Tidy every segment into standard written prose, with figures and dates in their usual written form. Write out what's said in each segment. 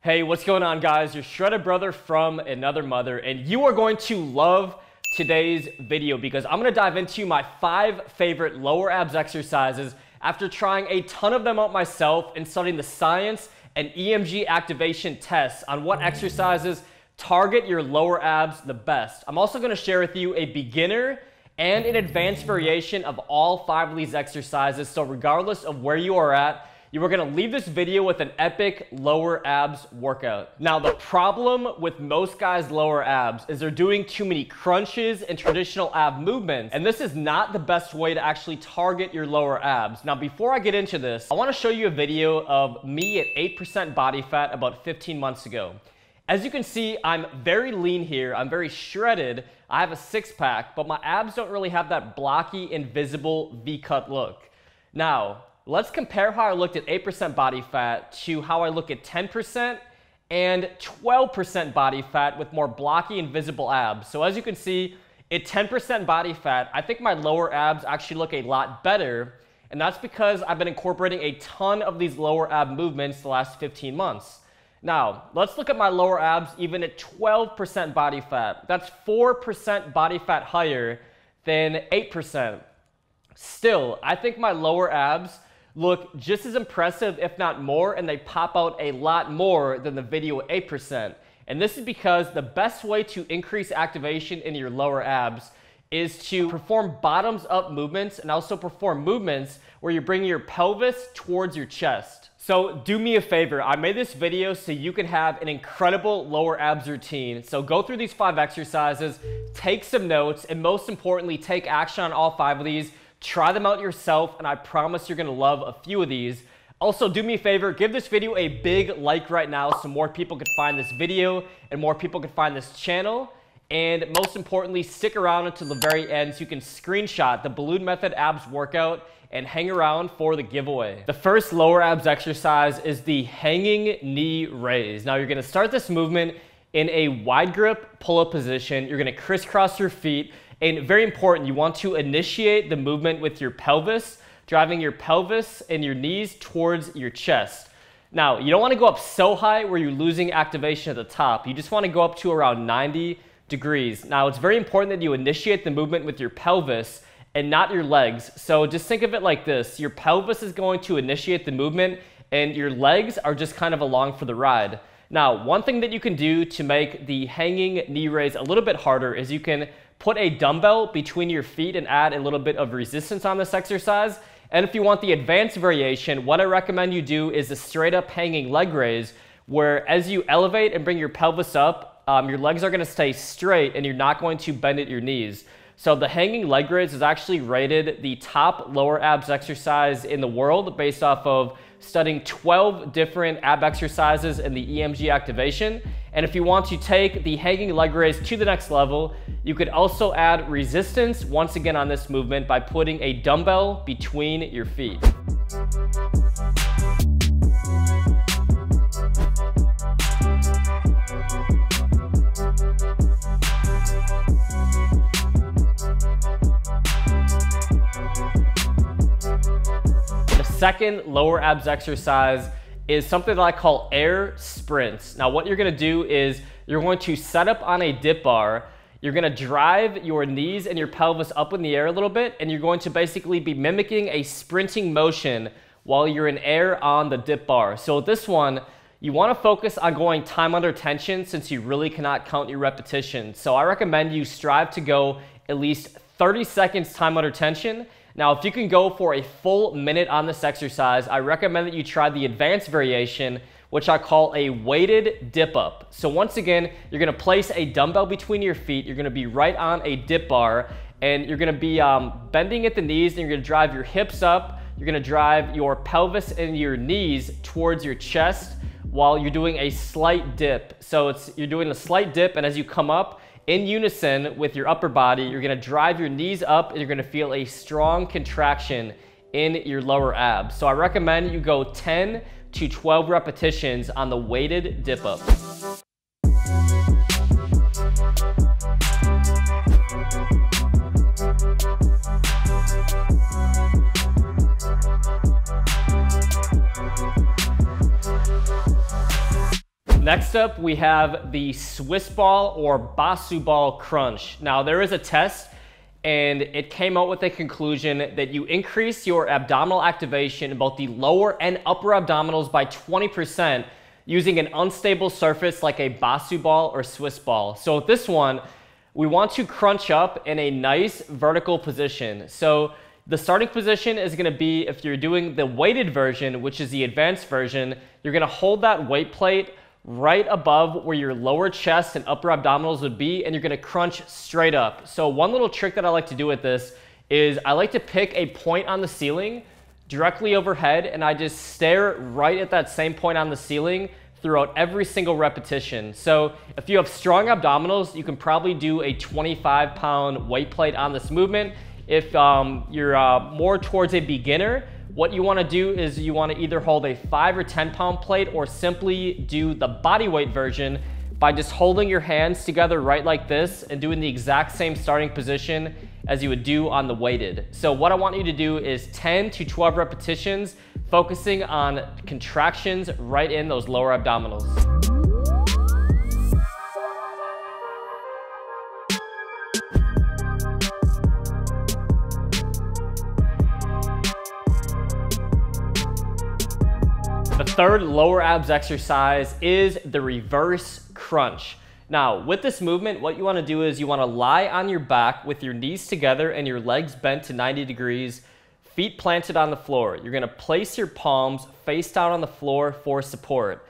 Hey, what's going on, guys? Your shredded brother from another mother, and you are going to love today's video because I'm going to dive into my 5 favorite lower abs exercises after trying a ton of them out myself and studying the science and EMG activation tests on what exercises target your lower abs the best. I'm also going to share with you a beginner and an advanced variation of all 5 of these exercises, so regardless of where you are at, you are going to leave this video with an epic lower abs workout. Now, the problem with most guys' lower abs is they're doing too many crunches and traditional ab movements, and this is not the best way to actually target your lower abs. Now, before I get into this, I want to show you a video of me at 8% body fat about 15 months ago. As you can see, I'm very lean here. I'm very shredded. I have a six-pack, but my abs don't really have that blocky, invisible V-cut look. Now, let's compare how I looked at 8% body fat to how I look at 10% and 12% body fat with more blocky and visible abs. So as you can see, at 10% body fat, I think my lower abs actually look a lot better. And that's because I've been incorporating a ton of these lower ab movements the last 15 months. Now, let's look at my lower abs even at 12% body fat. That's 4% body fat higher than 8%. Still, I think my lower abs look just as impressive, if not more, and they pop out a lot more than the video at 8%. And this is because the best way to increase activation in your lower abs is to perform bottoms up movements and also perform movements where you're bringing your pelvis towards your chest. So do me a favor, I made this video so you can have an incredible lower abs routine. So go through these 5 exercises, take some notes, and most importantly, take action on all 5 of these. Try them out yourself, and I promise you're gonna love a few of these. Also, do me a favor, give this video a big like right now so more people could find this video and more people could find this channel. And most importantly, stick around until the very end so you can screenshot the balloon method abs workout and hang around for the giveaway. The first lower abs exercise is the hanging knee raise. Now, you're gonna start this movement in a wide grip pull-up position. You're gonna crisscross your feet. And very important, you want to initiate the movement with your pelvis, driving your pelvis and your knees towards your chest. Now, you don't want to go up so high where you're losing activation at the top. You just want to go up to around 90 degrees. Now, it's very important that you initiate the movement with your pelvis and not your legs. So just think of it like this. Your pelvis is going to initiate the movement and your legs are just kind of along for the ride. Now, one thing that you can do to make the hanging knee raise a little bit harder is you can put a dumbbell between your feet and add a little bit of resistance on this exercise. And if you want the advanced variation, what I recommend you do is a straight up hanging leg raise, where as you elevate and bring your pelvis up, your legs are gonna stay straight and you're not going to bend at your knees. So the hanging leg raise is actually rated the top lower abs exercise in the world based off of studying 12 different ab exercises in the EMG activation. And if you want to take the hanging leg raise to the next level, you could also add resistance once again on this movement by putting a dumbbell between your feet. Second lower abs exercise is something that I call air sprints. Now, what you're gonna do is you're going to set up on a dip bar. You're gonna drive your knees and your pelvis up in the air a little bit, and you're going to basically be mimicking a sprinting motion while you're in air on the dip bar. So with this one, you wanna focus on going time under tension since you really cannot count your repetitions. So I recommend you strive to go at least 30 seconds time under tension. Now, if you can go for a full minute on this exercise, I recommend that you try the advanced variation, which I call a weighted dip up. So once again, you're gonna place a dumbbell between your feet, you're gonna be right on a dip bar, and you're gonna be bending at the knees, and you're gonna drive your hips up, you're gonna drive your pelvis and your knees towards your chest while you're doing a slight dip. So you're doing a slight dip, and as you come up, in unison with your upper body, you're gonna drive your knees up and you're gonna feel a strong contraction in your lower abs. So I recommend you go 10 to 12 repetitions on the weighted dip up. Next up, we have the Swiss ball or Basu ball crunch. Now, there is a test and it came out with a conclusion that you increase your abdominal activation in both the lower and upper abdominals by 20% using an unstable surface like a Basu ball or Swiss ball. So with this one, we want to crunch up in a nice vertical position. So the starting position is going to be, if you're doing the weighted version, which is the advanced version, you're going to hold that weight plate right above where your lower chest and upper abdominals would be, and you're going to crunch straight up. So one little trick that I like to do with this is I like to pick a point on the ceiling directly overhead, and I just stare right at that same point on the ceiling throughout every single repetition. So if you have strong abdominals, you can probably do a 25-pound weight plate on this movement. If you're more towards a beginner, what you want to do is you want to either hold a 5 or 10-pound plate or simply do the body weight version by just holding your hands together right like this and doing the exact same starting position as you would do on the weighted. So what I want you to do is 10 to 12 repetitions, focusing on contractions right in those lower abdominals. The third lower abs exercise is the reverse crunch. Now, with this movement, what you want to do is you want to lie on your back with your knees together and your legs bent to 90 degrees, feet planted on the floor. You're going to place your palms face down on the floor for support.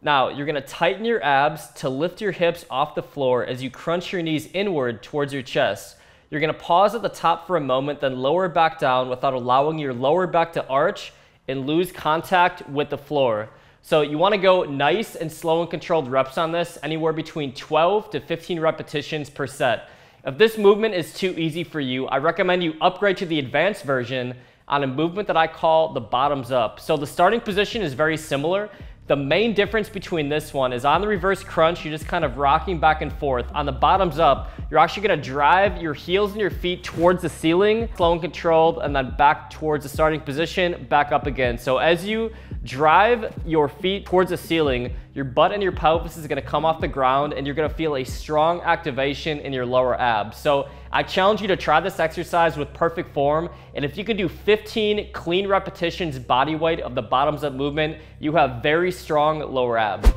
Now, you're going to tighten your abs to lift your hips off the floor as you crunch your knees inward towards your chest. You're going to pause at the top for a moment, then lower back down without allowing your lower back to arch and lose contact with the floor. So you want to go nice and slow and controlled reps on this, anywhere between 12 to 15 repetitions per set. If this movement is too easy for you, I recommend you upgrade to the advanced version on a movement that I call the bottoms up. So the starting position is very similar. The main difference between this one is on the reverse crunch, you're just kind of rocking back and forth. On the bottoms up, you're actually going to drive your heels and your feet towards the ceiling, slow and controlled, and then back towards the starting position, back up again. So as you drive your feet towards the ceiling, your butt and your pelvis is going to come off the ground, and you're going to feel a strong activation in your lower abs. So I challenge you to try this exercise with perfect form, and if you can do 15 clean repetitions body weight of the bottoms up movement, you have very strong lower abs.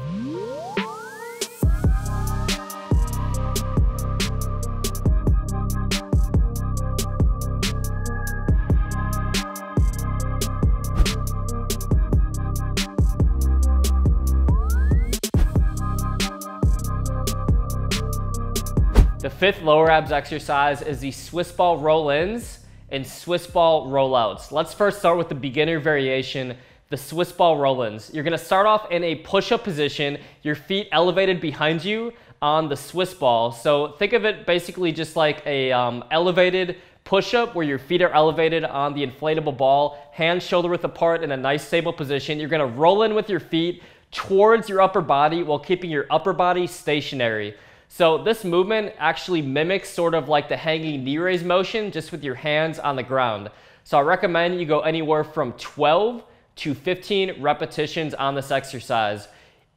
The fifth lower abs exercise is the Swiss ball roll-ins and Swiss ball rollouts. Let's first start with the beginner variation, the Swiss ball roll-ins. You're gonna start off in a push-up position, your feet elevated behind you on the Swiss ball. So think of it basically just like a elevated push-up where your feet are elevated on the inflatable ball, hands shoulder width apart in a nice stable position. You're gonna roll in with your feet towards your upper body while keeping your upper body stationary. So this movement actually mimics sort of like the hanging knee raise motion, just with your hands on the ground. So I recommend you go anywhere from 12 to 15 repetitions on this exercise.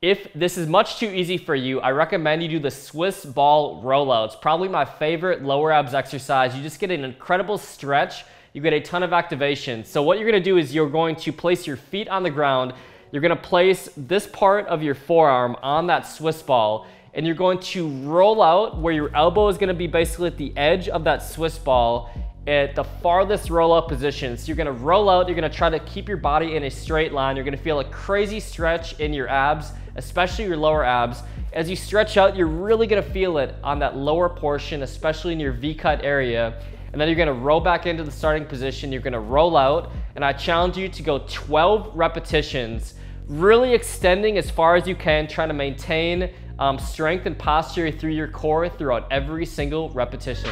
If this is much too easy for you, I recommend you do the Swiss ball rollouts. Probably my favorite lower abs exercise. You just get an incredible stretch. You get a ton of activation. So what you're gonna do is you're going to place your feet on the ground. You're gonna place this part of your forearm on that Swiss ball, and you're going to roll out where your elbow is going to be basically at the edge of that Swiss ball at the farthest roll out position. So you're going to roll out, you're going to try to keep your body in a straight line. You're going to feel a crazy stretch in your abs, especially your lower abs. As you stretch out, you're really going to feel it on that lower portion, especially in your V-cut area. And then you're going to roll back into the starting position. You're going to roll out, and I challenge you to go 12 repetitions, really extending as far as you can, trying to maintain strength and posture through your core throughout every single repetition.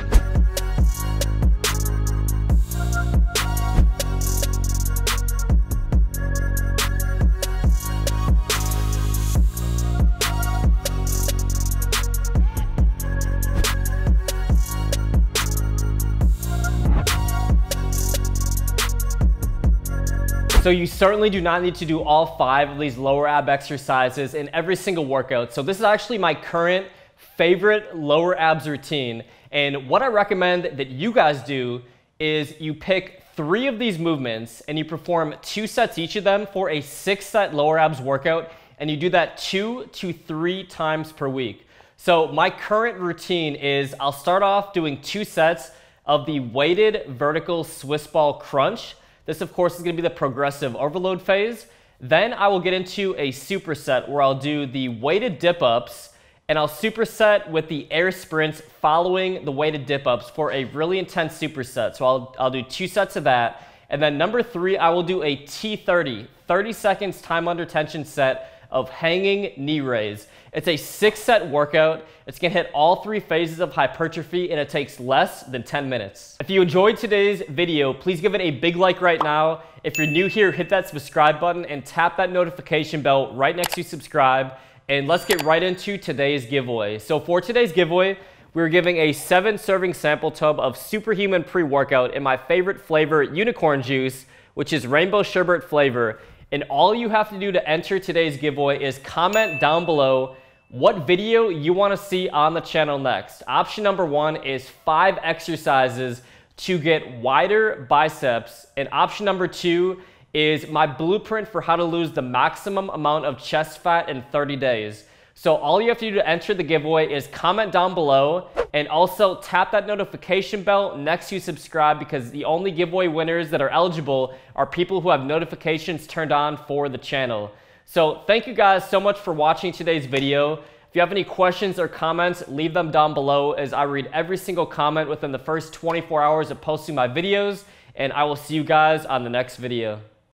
So you certainly do not need to do all 5 of these lower ab exercises in every single workout. So this is actually my current favorite lower abs routine. And what I recommend that you guys do is you pick 3 of these movements and you perform 2 sets each of them for a 6-set lower abs workout, and you do that 2 to 3 times per week. So my current routine is I'll start off doing 2 sets of the weighted vertical Swiss ball crunch. This of course is going to be the progressive overload phase. Then I will get into a superset where I'll do the weighted dip ups, and I'll superset with the air sprints following the weighted dip ups for a really intense superset. So I'll do 2 sets of that. And then number 3, I will do a T30, 30 seconds time under tension set of hanging knee raise. It's a 6-set workout. It's gonna hit all 3 phases of hypertrophy, and it takes less than 10 minutes. If you enjoyed today's video, please give it a big like right now. If you're new here, hit that subscribe button and tap that notification bell right next to subscribe. And let's get right into today's giveaway. So for today's giveaway, we're giving a 7-serving sample tub of Superhuman pre-workout in my favorite flavor, unicorn juice, which is rainbow sherbet flavor. And all you have to do to enter today's giveaway is comment down below what video you want to see on the channel next. Option number 1 is 5 exercises to get wider biceps. And option number 2 is my blueprint for how to lose the maximum amount of chest fat in 30 days. So all you have to do to enter the giveaway is comment down below, and also tap that notification bell next to subscribe, because the only giveaway winners that are eligible are people who have notifications turned on for the channel. So thank you guys so much for watching today's video. If you have any questions or comments, leave them down below, as I read every single comment within the first 24 hours of posting my videos, and I will see you guys on the next video.